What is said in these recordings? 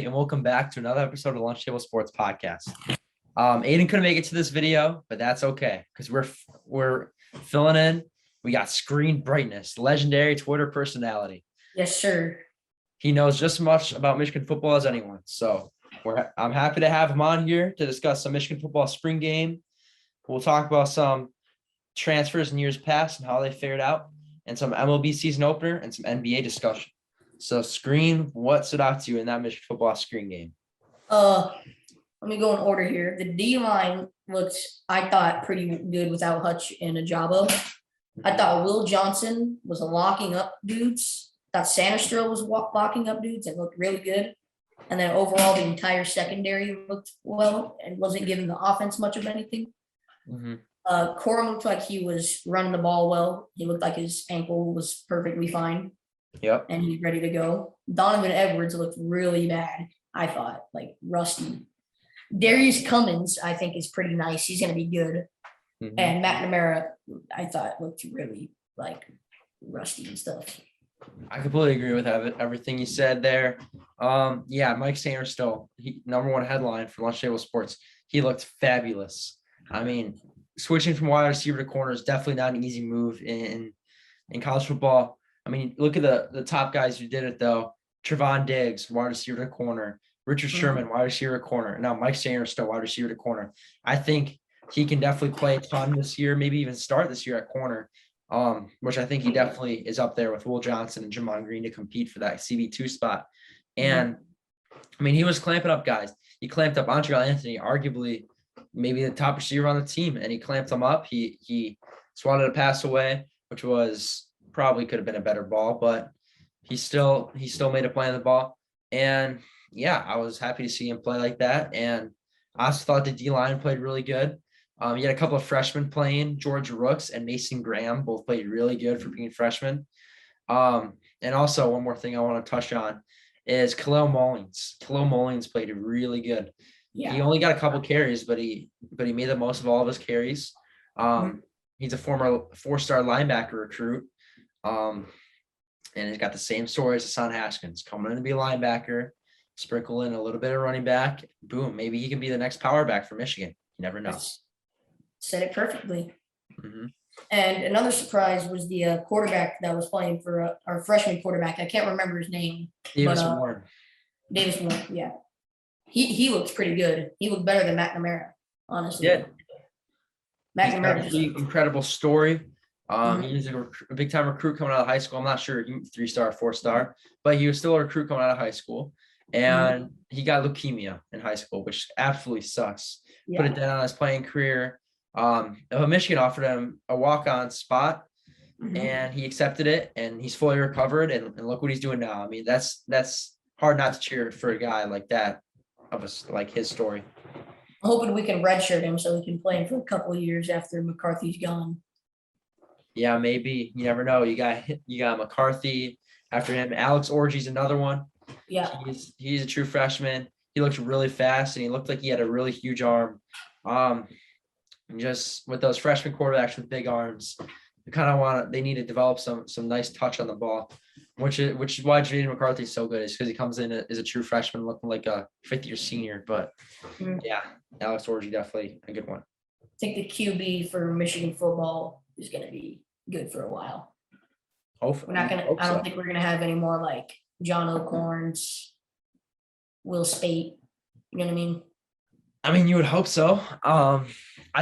and welcome back to another episode of Lunch Table Sports Podcast. Aiden couldn't make it to this video, but that's okay because we're filling in. We got Screen Brightness, legendary Twitter personality. Yes, sir. He knows just as much about Michigan football as anyone. So I'm happy to have him on here to discuss some Michigan football spring game. We'll talk about some transfers in years past and how they fared out, and some MLB season opener and some NBA discussion. So, Screen, what stood out to you in that Michigan football screen game? Let me go in order here. The D line looked, I thought, pretty good without Hutch and Ajabo. I thought Will Johnson was locking up dudes. I thought Sanistril was locking up dudes and looked really good. And then overall, the entire secondary looked well and wasn't giving the offense much of anything. Mm-hmm. Corum looked like he was running the ball well. He looked like his ankle was perfectly fine. Yep. And he's ready to go. Donovan Edwards looked really bad, I thought, like rusty. Darius Cummins, I think, is pretty nice. He's going to be good. Mm-hmm. And McNamara, I thought, looked really, like, rusty and stuff. I completely agree with everything you said there. Mike Sainristil, number one headline for Lunch Table Sports. He looked fabulous. I mean, switching from wide receiver to corner is definitely not an easy move in college football. I mean, look at the top guys who did it, though. Trevon Diggs, wide receiver to corner. Richard Sherman, wide receiver to corner. Now, Mike Sainristil, wide receiver to corner. I think he can definitely play a ton this year, maybe even start this year at corner, which I think he definitely is up there with Will Johnson and Jamon Green to compete for that CB2 spot. And, I mean, he was clamping up guys. He clamped up Montreal Anthony, arguably maybe the top receiver on the team, and he clamped him up. He swatted a pass away, which was – probably could have been a better ball, but he still made a play on the ball. And yeah, I was happy to see him play like that. And I also thought the D-line played really good. You had a couple of freshmen playing. George Rooks and Mason Graham both played really good for being freshmen. And also one more thing I want to touch on is Khalil Mullins. Khalil Mullins played really good. Yeah. He only got a couple carries, but he made the most of all of his carries. He's a former 4-star linebacker recruit. And he's got the same story as Hassan Haskins, coming in to be a linebacker, sprinkle in a little bit of running back. Boom, maybe he can be the next power back for Michigan. You never know. Said it perfectly. Mm-hmm. And another surprise was the quarterback that was playing for our freshman quarterback. I can't remember his name. Davis Warren. Davis Warren, yeah. He looks pretty good. He looked better than McNamara, honestly. Yeah. McNamara. Incredible story. Mm-hmm. He's a big-time recruit coming out of high school. I'm not sure 3-star, 4-star, but he was still a recruit coming out of high school. And he got leukemia in high school, which absolutely sucks. Yeah. Put it down on his playing career. Michigan offered him a walk-on spot, and he accepted it, and he's fully recovered. And look what he's doing now. I mean, that's hard not to cheer for a guy like that, like his story. I'm hoping we can redshirt him so we can play him for a couple of years after McCarthy's gone. Yeah, maybe. You never know. You got McCarthy after him. Alex Orgy's another one. Yeah. He's a true freshman. He looked really fast, and he looked like he had a really huge arm. Just with those freshman quarterbacks with big arms, they need to develop some nice touch on the ball, which is why Jaden McCarthy is so good, is because he comes in as a true freshman looking like a fifth-year senior. But yeah, Alex Orgy definitely a good one. I think the QB for Michigan football is going to be good for a while. Hopefully. I don't think we're going to have any more like John O'Corns, Will Spate. You know what I mean? I mean, you would hope so. I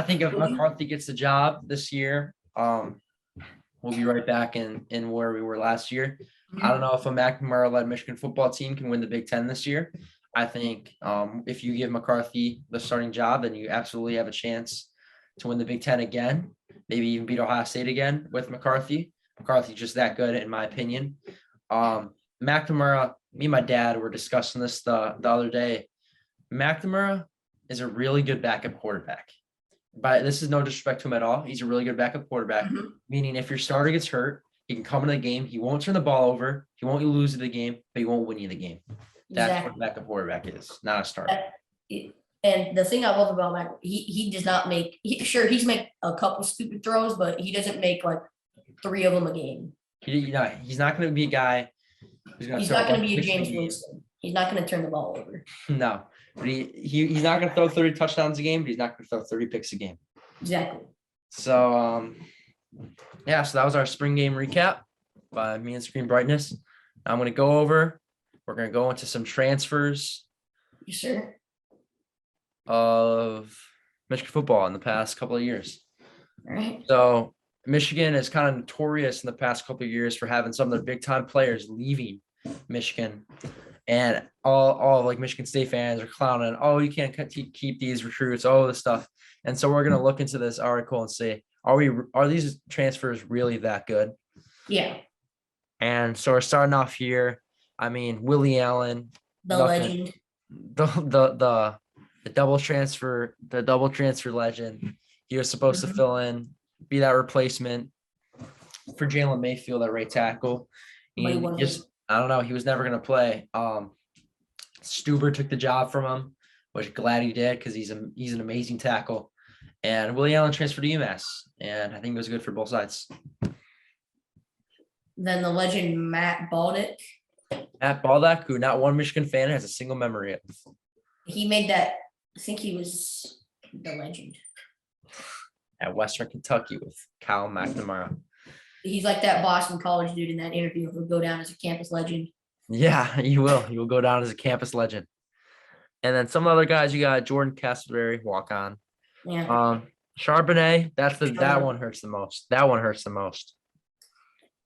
think if McCarthy gets the job this year, we'll be right back in where we were last year. I don't know if a McNamara-led Michigan football team can win the Big Ten this year. I think if you give McCarthy the starting job, then you absolutely have a chance to win the Big Ten again, maybe even beat Ohio State again with McCarthy. McCarthy's just that good, in my opinion. McNamara, me and my dad were discussing this the other day. McNamara is a really good backup quarterback. But this is no disrespect to him at all. He's a really good backup quarterback, meaning if your starter gets hurt, he can come into the game. He won't turn the ball over. He won't lose the game, but he won't win you the game. That's what a backup quarterback is, not a starter. And the thing I love about Mac, he does not make – he's make a couple stupid throws, but he doesn't make like 3 of them a game. He's not going to be a guy who's going to – He's not going to be a James Winston. He's not going to turn the ball over. No, but he's not going to throw 30 touchdowns a game, but he's not going to throw 30 picks a game. Exactly. So, yeah, so that was our spring game recap by me and Screen Brightness. I'm going to go over, we're going to go into some transfers Yes, sir. of Michigan football in the past couple of years. All right. So Michigan is kind of notorious in the past couple of years for having some of their big time players leaving Michigan, and all like Michigan State fans are clowning. Oh, you can't keep these recruits. Oh, this stuff. And so we're gonna look into this article and say, are these transfers really that good? Yeah. And so we're starting off here. I mean, Willie Allen, The legend. the double transfer legend. He was supposed to fill in, be that replacement for Jalen Mayfield at right tackle. And just, I don't know, he was never going to play. Stuber took the job from him, which glad he did because he's an amazing tackle. And Willie Allen transferred to UMass, and I think it was good for both sides. Then the legend Matt Baldick. Matt Baldick, who not one Michigan fan has a single memory of. He made that. I think he was the legend At Western Kentucky with Kyle McNamara. He's like that Boston College dude in that interview who will go down as a campus legend. Yeah, he will. He will go down as a campus legend. And then some other guys, you got Jordan Castleberry, walk on. Yeah. Charbonnet, that one hurts the most. That one hurts the most.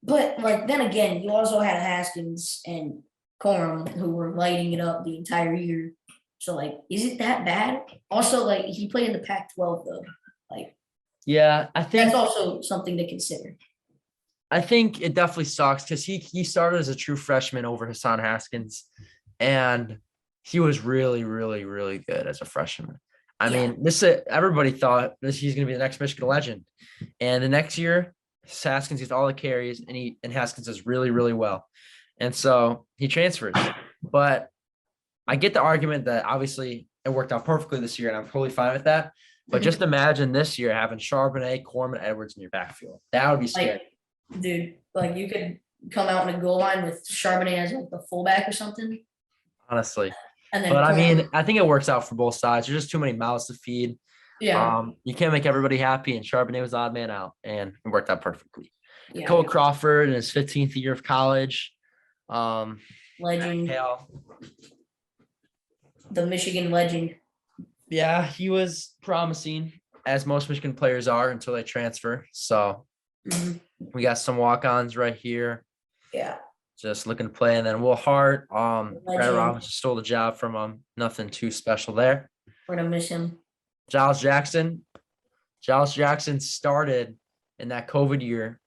But like then again, you also had Haskins and Corum who were lighting it up the entire year. So like, is it that bad? Also, like he played in the Pac-12 though. Like, yeah, I think that's also something to consider. I think it definitely sucks because he started as a true freshman over Hassan Haskins, and he was really, really, really good as a freshman. I mean, everybody thought he's going to be the next Michigan legend, and the next year, Haskins gets all the carries, and Haskins does really, really well, and so he transfers. But I get the argument that obviously it worked out perfectly this year, and I'm totally fine with that. But just imagine this year having Charbonnet, Corman, Edwards in your backfield. That would be scary. Dude, like you could come out in a goal line with Charbonnet as like the fullback or something. Honestly. And then but I mean, I think it works out for both sides. There's just too many mouths to feed. Yeah. You can't make everybody happy, and Charbonnet was the odd man out, and it worked out perfectly. Yeah. Cole Crawford in his 15th year of college. Legend. Hale. The Michigan legend. Yeah, he was promising, as most Michigan players are until they transfer. So we got some walk-ons right here. Yeah. Just looking to play. And then Will Hart, Brad Robinson stole the job from him. Nothing too special there. We're going to miss him. Giles Jackson. Giles Jackson started in that COVID year.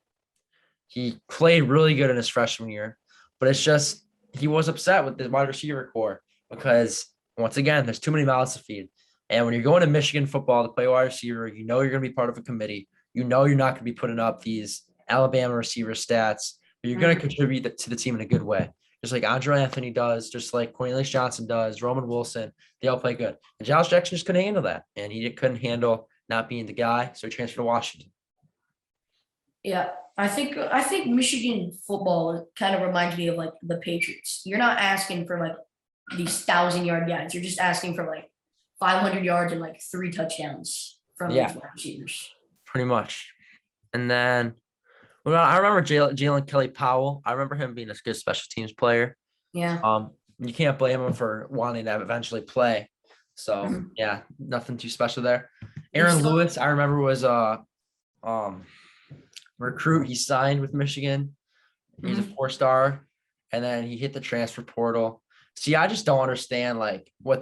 He played really good in his freshman year, but it's just he was upset with the wide receiver core because, once again, there's too many mouths to feed. And when you're going to Michigan football to play wide receiver, you know you're going to be part of a committee. You know you're not going to be putting up these Alabama receiver stats, but you're going to contribute to the team in a good way. Just like Andre Anthony does, just like Cornelius Johnson does, Roman Wilson, they all play good. And Giles Jackson just couldn't handle that. And he couldn't handle not being the guy, so he transferred to Washington. Yeah, I think Michigan football kind of reminds me of like the Patriots. You're not asking for like these 1,000-yard guys. You're just asking for like 500 yards and like 3 touchdowns from these wide receivers. Pretty much. And then I remember Jalen Kelly Powell. I remember him being a good special teams player. Yeah. You can't blame him for wanting to eventually play. So yeah, nothing too special there. Aaron Lewis, I remember, was a recruit. He signed with Michigan. He's a 4-star, and then he hit the transfer portal. See, I just don't understand like how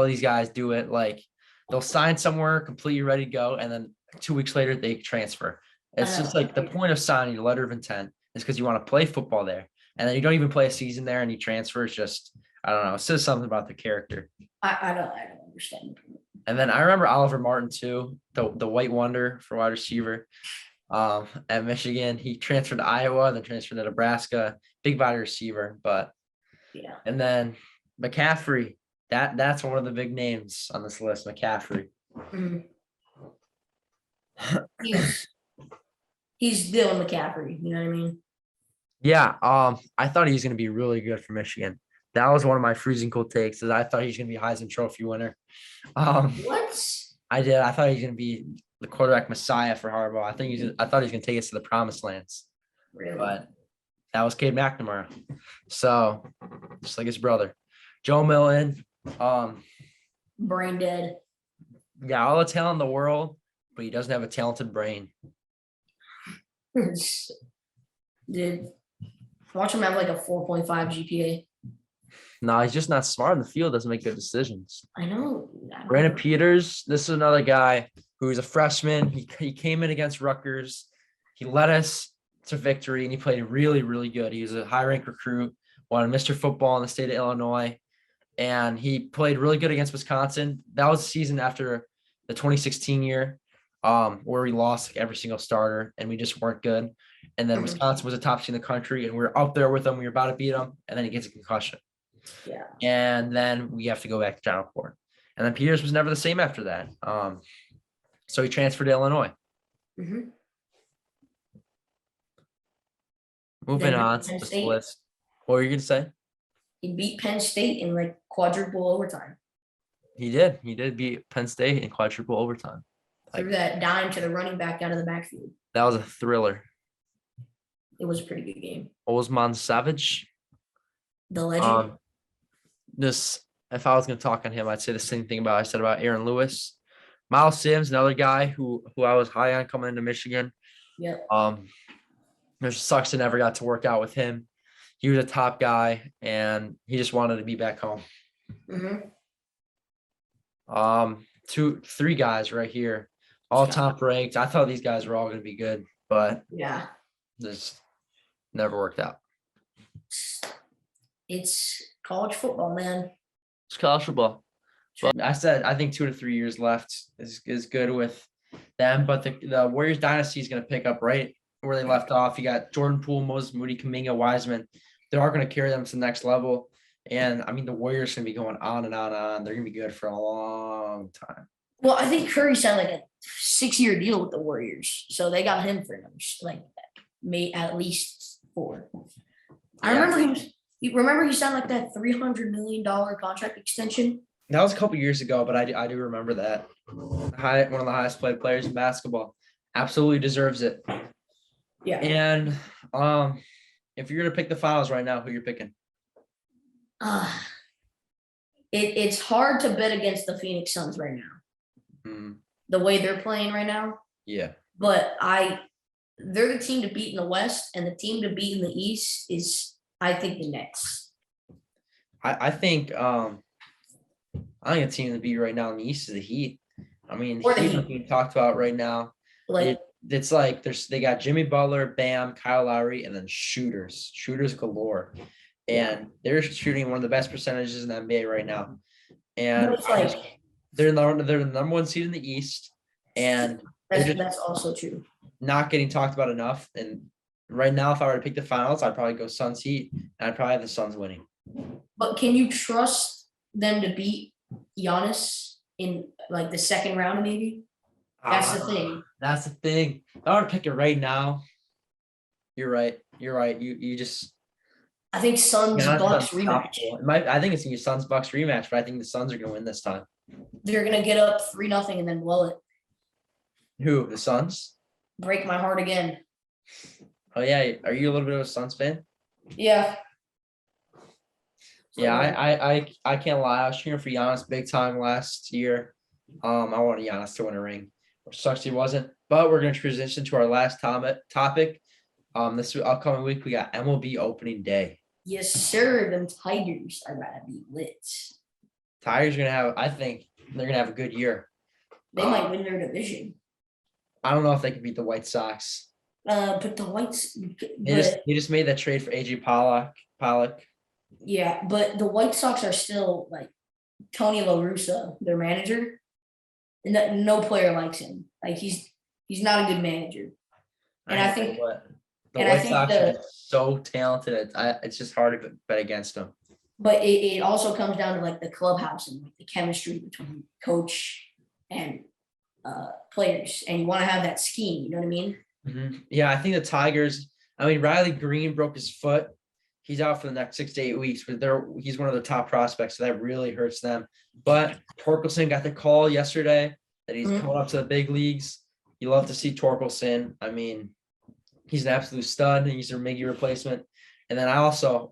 these guys do it. Like they'll sign somewhere completely ready to go, and then 2 weeks later they transfer. It's just like the point of signing a letter of intent is because you want to play football there, and then you don't even play a season there, and you transfer. It's just, I don't know. It says something about the character. I don't understand. And then I remember Oliver Martin too, the white wonder for wide receiver. At Michigan, he transferred to Iowa, then transferred to Nebraska. Big body receiver, but yeah. And then McCaffrey, that's one of the big names on this list. McCaffrey. He's Dylan McCaffrey. You know what I mean? Yeah. I thought he was going to be really good for Michigan, That was one of my freezing cold takes. Is I thought he was going to be Heisman Trophy winner. Um, What? I did. I thought he was going to be the quarterback messiah for Harbaugh. I thought he was going to take us to the promised lands, Really? but that was Cade McNamara. So just like his brother, Joe Milton. Brain dead. Got all the talent in the world, but he doesn't have a talented brain. Dude, watch him have like a 4.5 GPA. No, he's just not smart in the field. Doesn't make good decisions. I know. Brandon Peters. This is another guy who's a freshman. He came in against Rutgers. He led us to victory, and he played really, really good. He was a high-ranked recruit, won Mr. Football in the state of Illinois, and he played really good against Wisconsin. That was the season after the 2016 year, where we lost like every single starter, and we just weren't good. And then Wisconsin was a top team in the country, and we were up there with them. We were about to beat them, and then he gets a concussion. Yeah. And then we have to go back to Channel 4. And then Peters was never the same after that. So he transferred to Illinois. Mm-hmm. Moving on to this list. What were you going to say? He beat Penn State in like quadruple overtime. He did. He did beat Penn State in quadruple overtime. Threw that dime to the running back out of the backfield. That was a thriller. It was a pretty good game. Osman Savage. The legend. If I was going to talk on him, I'd say the same thing I said about Aaron Lewis. Miles Sims, another guy who I was high on coming into Michigan. Yeah. It sucks to never got to work out with him. He was a top guy, and he just wanted to be back home. Mm-hmm. 3 guys right here, all top ranked. I thought these guys were all going to be good, but yeah, this never worked out. It's college football, man. It's college football. But I think 2 to 3 years left is good with them. But the Warriors dynasty is going to pick up right where they left off. You got Jordan Poole, Moses Moody, Kuminga, Wiseman. They are going to carry them to the next level. And I mean, the Warriors are going to be going on and on and on. They're going to be good for a long time. Well, I think Curry signed like a 6-year deal with the Warriors, so they got him for like at least 4. I remember he signed like that $300 million contract extension. That was a couple years ago, but I do remember that. One of the highest paid players in basketball. Absolutely deserves it. Yeah. And if you're gonna pick the finals right now, who you're picking? It's hard to bet against the Phoenix Suns right now. The way they're playing right now. Yeah. But they're the team to beat in the West, and the team to beat in the East is, I think, the Nets. I think a team to beat right now in the East is the Heat. I mean, the Heat are being talked about right now. Like it's like they got Jimmy Butler, Bam, Kyle Lowry, and then shooters galore. And they're shooting one of the best percentages in the NBA right now. And they're the number 1 seed in the East, and that's also true. Not getting talked about enough. And right now, if I were to pick the finals, I'd probably go Suns Heat, and I'd probably have the Suns winning. But can you trust them to beat Giannis in like the second round, maybe? That's the thing. That's the thing. If I were to pick it right now, you're right. You just. I think Suns-Bucks rematch. I think it's gonna be Suns-Bucks rematch, but I think the Suns are gonna win this time. They're gonna get up 3-0 and then blow it. Who? The Suns? Break my heart again. Oh yeah, are you a little bit of a Suns fan? Yeah. Yeah, I can't lie. I was cheering for Giannis big time last year. I wanted Giannis to win a ring. Which sucks he wasn't. But we're gonna transition to our last topic. This upcoming week we got MLB opening day. Yes, sir. Them Tigers are about to be lit. Tigers are gonna have. I think they're gonna have a good year. They might win their division. I don't know if they can beat the White Sox. But the Whites. They just made that trade for AJ Pollock. Yeah, but the White Sox are still like Tony La Russa, their manager. And no player likes him. Like he's not a good manager. And I think the White Sox are so talented. It's just hard to bet against them. But it also comes down to like the clubhouse and like the chemistry between coach and players. And you want to have that scheme. You know what I mean? Mm-hmm. Yeah, I think the Tigers. I mean, Riley Green broke his foot. he's out for the next 6 to 8 weeks, but he's one of the top prospects, so that really hurts them. But Torkelson got the call yesterday that he's coming up to the big leagues. You love to see Torkelson. I mean, he's an absolute stud. He's their Miggy replacement. And then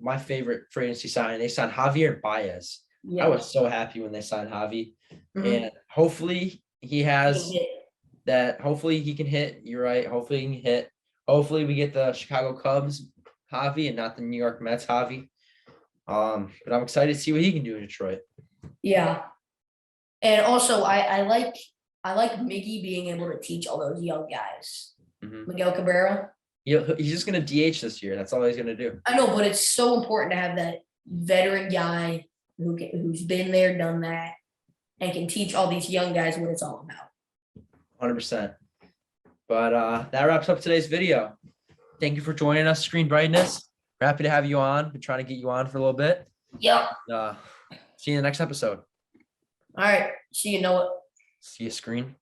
my favorite free agency signing, they signed Javier Baez. Yeah. I was so happy when they signed Javi. And hopefully he has that. Hopefully he can hit. You're right. Hopefully he can hit. Hopefully we get the Chicago Cubs Javi and not the New York Mets Javi. But I'm excited to see what he can do in Detroit. Yeah. And also I like Miggy being able to teach all those young guys. Miguel Cabrera. He's just going to DH this year. That's all he's going to do. I know, but it's so important to have that veteran guy who's been there, done that, and can teach all these young guys what it's all about. 100%. But that wraps up today's video. Thank you for joining us, Screen Brightness. We're happy to have you on. We're trying to get you on for a little bit. Yep. See you in the next episode. All right. See you, Noah. See you, Screen.